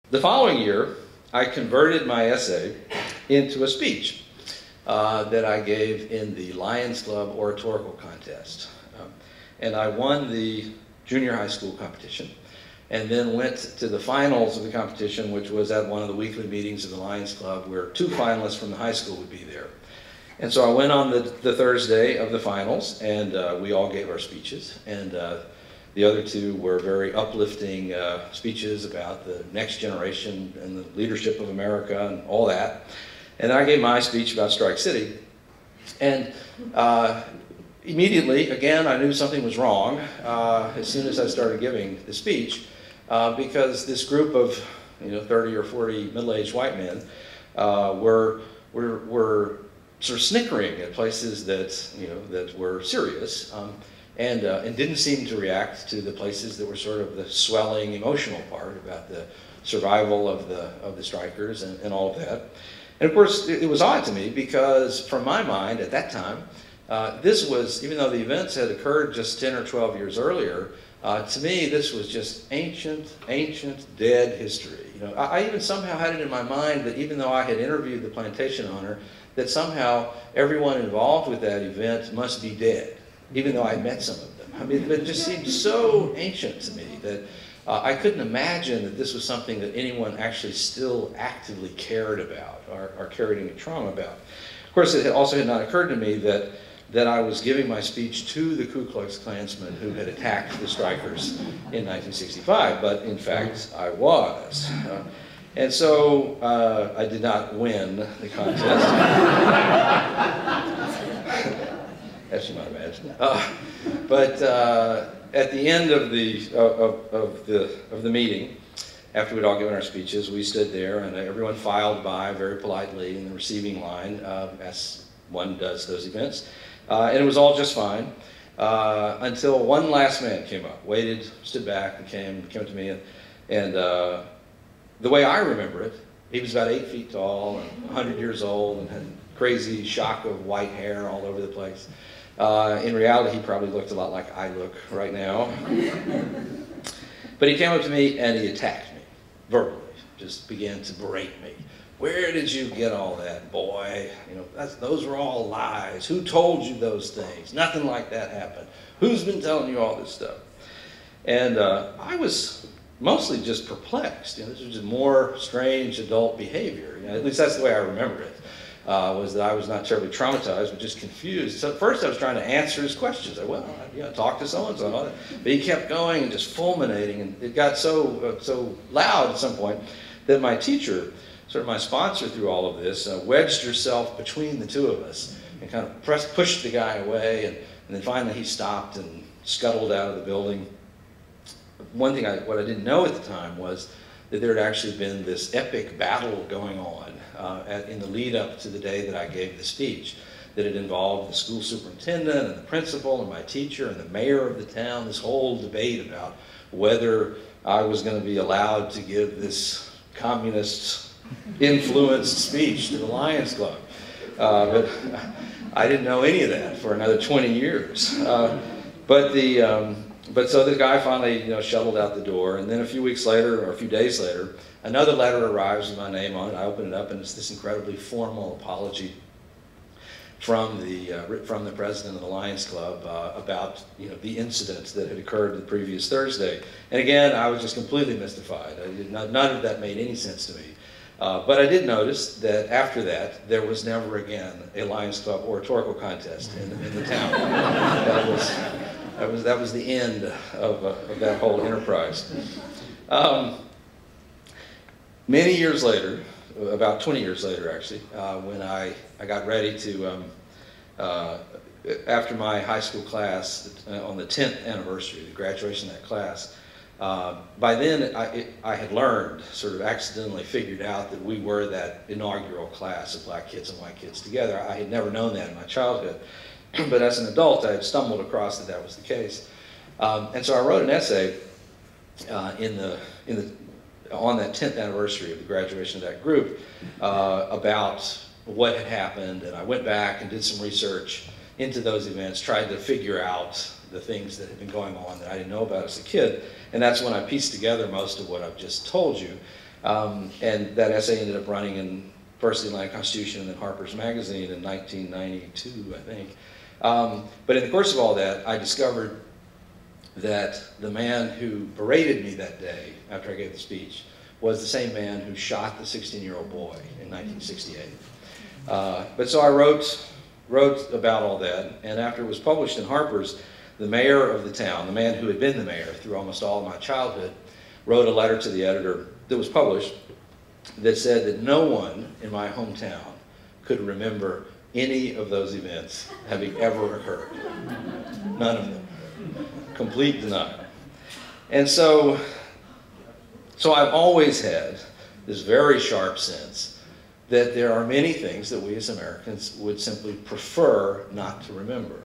The following year, I converted my essay into a speech that I gave in the Lions Club oratorical contest. And I won the junior high school competition, and then went to the finals of the competition, which was at one of the weekly meetings of the Lions Club, where 2 finalists from the high school would be there. And so I went on the Thursday of the finals, and we all gave our speeches. And the other 2 were very uplifting speeches about the next generation and the leadership of America and all that. And I gave my speech about Strike City. And immediately, again, I knew something was wrong as soon as I started giving the speech, because this group of 30 or 40 middle-aged white men were sort of snickering at places that that were serious, and didn't seem to react to the places that were sort of the swelling emotional part about the survival of the strikers and all of that. And of course, it was odd to me because, from my mind at that time, this was, even though the events had occurred just 10 or 12 years earlier, to me this was just ancient, dead history. I even somehow had it in my mind that even though I had interviewed the plantation owner, that somehow everyone involved with that event must be dead, even though I met some of them. I mean, it just seemed so ancient to me that I couldn't imagine that this was something that anyone actually still actively cared about or carried any trauma about. Of course, it also had not occurred to me that I was giving my speech to the Ku Klux Klansmen who had attacked the strikers in 1965, but in fact I was. And so I did not win the contest, as you might imagine. But at the end of the meeting, after we'd all given our speeches, we stood there and everyone filed by very politely in the receiving line, as one does those events. And it was all just fine until one last man came up, waited, stood back, and came up to me, and the way I remember it, he was about 8 feet tall and 100 years old and had a crazy shock of white hair all over the place. In reality, he probably looked a lot like I look right now. But he came up to me and he attacked me verbally, just began to berate me. Where did you get all that, boy? Those were all lies. Who told you those things? Nothing like that happened. Who's been telling you all this stuff? And I was mostly just perplexed. This was just more strange adult behavior. At least that's the way I remember it. Was that I was not terribly traumatized, but just confused. So at first I was trying to answer his questions. Talk to so-and-so. But he kept going and just fulminating, and it got so loud at some point that my teacher, sort of my sponsor through all of this, wedged herself between the 2 of us and kind of pushed the guy away, and then finally he stopped and scuttled out of the building. One thing, what I didn't know at the time was that there had actually been this epic battle going on in the lead up to the day that I gave the speech, that it involved the school superintendent and the principal and my teacher and the mayor of the town, this whole debate about whether I was going to be allowed to give this communist influenced speech to the Lions Club. But I didn't know any of that for another 20 years. But so the guy finally, shuttled out the door, and then a few weeks later, or a few days later, another letter arrives with my name on it. I open it up, and it's this incredibly formal apology from the president of the Lions Club about the incidents that had occurred the previous Thursday. And again, I was just completely mystified. None of that made any sense to me. But I did notice that after that, there was never again a Lions Club oratorical contest in the town. That was the end of that whole enterprise. Many years later, about 20 years later actually, when I got ready to, after my high school class, on the 10th anniversary, the graduation of that class, by then I had learned, sort of accidentally figured out that we were that inaugural class of black kids and white kids together. I had never known that in my childhood. But as an adult, I had stumbled across that was the case. And so I wrote an essay on that 10th anniversary of the graduation of that group about what had happened. And I went back and did some research into those events, tried to figure out the things that had been going on that I didn't know about as a kid. And that's when I pieced together most of what I've just told you. And that essay ended up running in first the Atlantic Constitution and then Harper's Magazine in 1992, I think. But in the course of all that, I discovered that the man who berated me that day after I gave the speech was the same man who shot the 16-year-old boy in 1968. But so I wrote about all that, and after it was published in Harper's, the mayor of the town, the man who had been the mayor through almost all of my childhood, wrote a letter to the editor that was published that said that no one in my hometown could remember any of those events having ever occurred. None of them. Complete denial. And so I've always had this very sharp sense that there are many things that we as Americans would simply prefer not to remember.